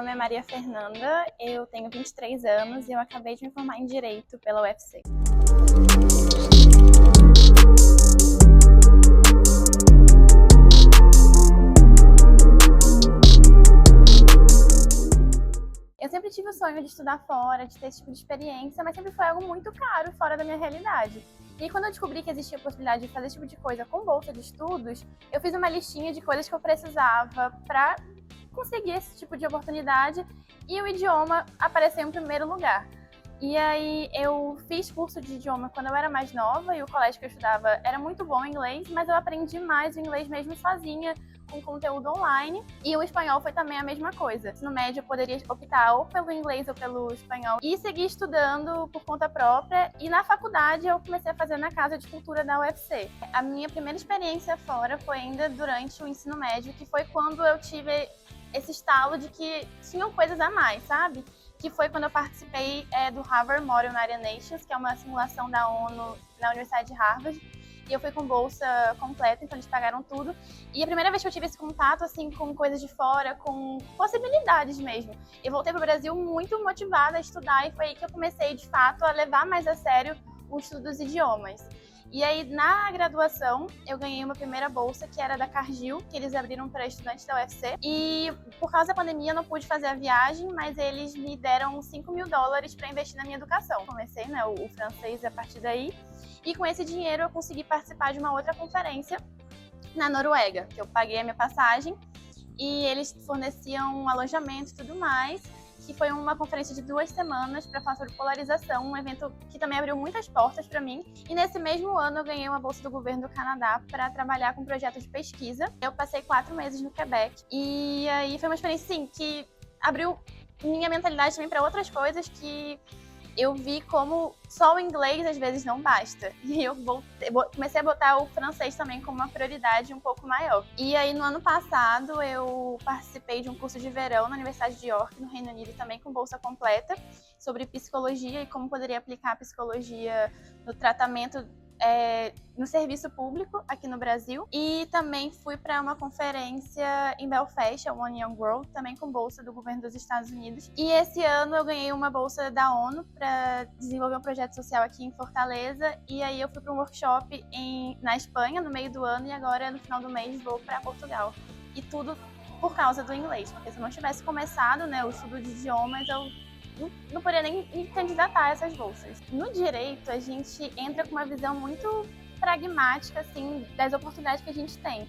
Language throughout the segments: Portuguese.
Meu nome é Maria Fernanda, eu tenho 23 anos e eu acabei de me formar em Direito pela UFC. Eu sempre tive o sonho de estudar fora, de ter esse tipo de experiência, mas sempre foi algo muito caro, fora da minha realidade. E quando eu descobri que existia a possibilidade de fazer esse tipo de coisa com bolsa de estudos, eu fiz uma listinha de coisas que eu precisava para conseguir esse tipo de oportunidade e o idioma apareceu em primeiro lugar. E aí eu fiz curso de idioma quando eu era mais nova e o colégio que eu estudava era muito bom em inglês, mas eu aprendi mais o inglês mesmo sozinha, com conteúdo online, e o espanhol foi também a mesma coisa. No médio eu poderia optar ou pelo inglês ou pelo espanhol e seguir estudando por conta própria, e na faculdade eu comecei a fazer na Casa de Cultura da UFC. A minha primeira experiência fora foi ainda durante o ensino médio, que foi quando eu tive esse estalo de que tinham coisas a mais, sabe? Que foi quando eu participei do Harvard Model United Nations, que é uma simulação da ONU na Universidade de Harvard. E eu fui com bolsa completa, então eles pagaram tudo. E a primeira vez que eu tive esse contato, assim, com coisas de fora, com possibilidades mesmo. Eu voltei pro Brasil muito motivada a estudar e foi aí que eu comecei, de fato, a levar mais a sério o estudo dos idiomas. E aí, na graduação, eu ganhei uma primeira bolsa, que era da Cargill, que eles abriram para estudantes da UFC. E por causa da pandemia, eu não pude fazer a viagem, mas eles me deram $5.000 para investir na minha educação. Comecei, né, o francês a partir daí. E com esse dinheiro, eu consegui participar de uma outra conferência na Noruega, que eu paguei a minha passagem e eles forneciam um alojamento e tudo mais, que foi uma conferência de 2 semanas para falar sobre polarização, um evento que também abriu muitas portas para mim. E nesse mesmo ano eu ganhei uma bolsa do governo do Canadá para trabalhar com projetos de pesquisa. Eu passei 4 meses no Quebec e aí foi uma experiência, sim, que abriu minha mentalidade também para outras coisas, que eu vi como só o inglês às vezes não basta. E eu comecei a botar o francês também como uma prioridade um pouco maior. E aí no ano passado eu participei de um curso de verão na Universidade de York, no Reino Unido, também com bolsa completa, sobre psicologia e como poderia aplicar a psicologia no tratamento no serviço público aqui no Brasil. E também fui para uma conferência em Belfast, a One Young World, também com bolsa do governo dos Estados Unidos. E esse ano eu ganhei uma bolsa da ONU para desenvolver um projeto social aqui em Fortaleza. E aí eu fui para um workshop na Espanha no meio do ano, e agora no final do mês vou para Portugal. E tudo por causa do inglês, porque se eu não tivesse começado, né, o estudo de idiomas, eu não poderia nem me candidatar a essas bolsas. No direito, a gente entra com uma visão muito pragmática, assim, das oportunidades que a gente tem.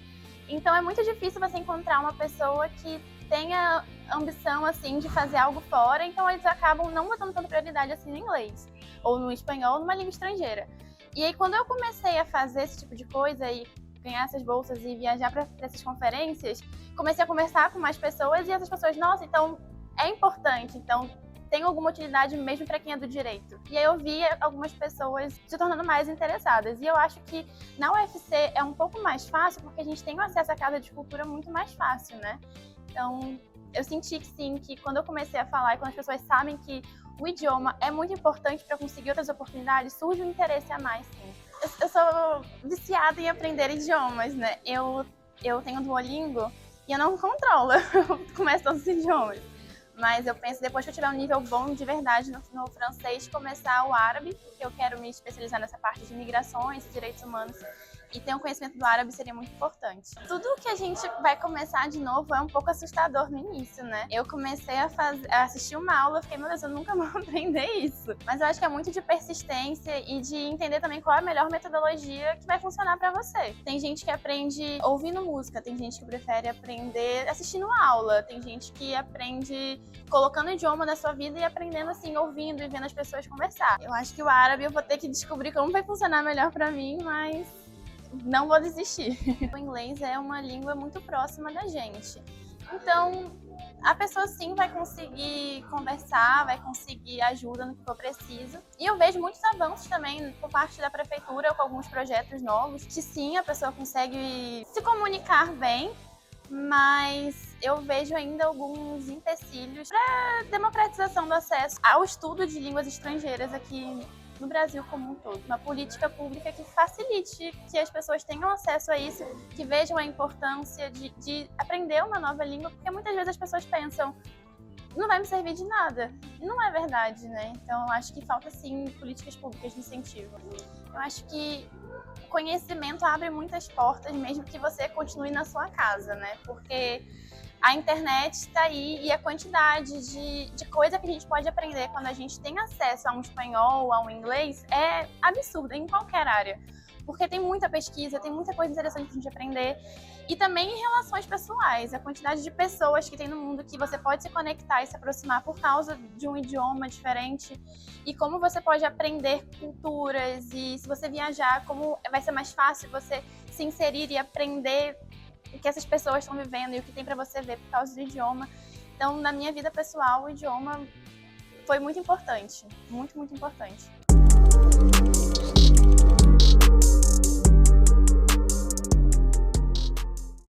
Então é muito difícil você encontrar uma pessoa que tenha ambição, assim, de fazer algo fora, então eles acabam não botando tanta prioridade, assim, no inglês, ou no espanhol, ou numa língua estrangeira. E aí, quando eu comecei a fazer esse tipo de coisa e ganhar essas bolsas e viajar para essas conferências, comecei a conversar com mais pessoas e essas pessoas, nossa, então é importante, então tem alguma utilidade mesmo para quem é do direito. E aí eu vi algumas pessoas se tornando mais interessadas. E eu acho que na UFC é um pouco mais fácil, porque a gente tem acesso à Casa de Cultura muito mais fácil, né? Então, eu senti que sim, que quando eu comecei a falar e quando as pessoas sabem que o idioma é muito importante para conseguir outras oportunidades, surge um interesse a mais, sim. Eu sou viciada em aprender idiomas, né? Eu tenho Duolingo e eu não controlo, eu começo todos os idiomas. Mas eu penso, depois que eu tiver um nível bom de verdade no francês, começar o árabe, porque eu quero me especializar nessa parte de migrações e direitos humanos. E ter um conhecimento do árabe seria muito importante. Tudo que a gente vai começar de novo é um pouco assustador no início, né? Eu comecei a assistir uma aula, eu fiquei, meu Deus, eu nunca vou aprender isso. Mas eu acho que é muito de persistência e de entender também qual é a melhor metodologia que vai funcionar pra você. Tem gente que aprende ouvindo música, tem gente que prefere aprender assistindo aula, tem gente que aprende colocando o idioma na sua vida e aprendendo assim, ouvindo e vendo as pessoas conversar. Eu acho que o árabe eu vou ter que descobrir como vai funcionar melhor pra mim, mas não vou desistir. O inglês é uma língua muito próxima da gente. Então, a pessoa sim vai conseguir conversar, vai conseguir ajuda no que for preciso. E eu vejo muitos avanços também por parte da prefeitura com alguns projetos novos, que sim, a pessoa consegue se comunicar bem, mas eu vejo ainda alguns empecilhos para a democratização do acesso ao estudo de línguas estrangeiras aqui no Brasil como um todo. Uma política pública que facilite que as pessoas tenham acesso a isso, que vejam a importância de aprender uma nova língua, porque muitas vezes as pessoas pensam, não vai me servir de nada. E não é verdade, né? Então, eu acho que falta, sim, políticas públicas de incentivo. Eu acho que conhecimento abre muitas portas, mesmo que você continue na sua casa, né? Porque a internet está aí e a quantidade de coisa que a gente pode aprender quando a gente tem acesso a um espanhol, a um inglês, é absurda em qualquer área. Porque tem muita pesquisa, tem muita coisa interessante pra gente aprender. E também em relações pessoais, a quantidade de pessoas que tem no mundo que você pode se conectar e se aproximar por causa de um idioma diferente. E como você pode aprender culturas, e se você viajar, como vai ser mais fácil você se inserir e aprender o que essas pessoas estão vivendo e o que tem para você ver por causa do idioma. Então, na minha vida pessoal, o idioma foi muito importante. Muito, muito importante.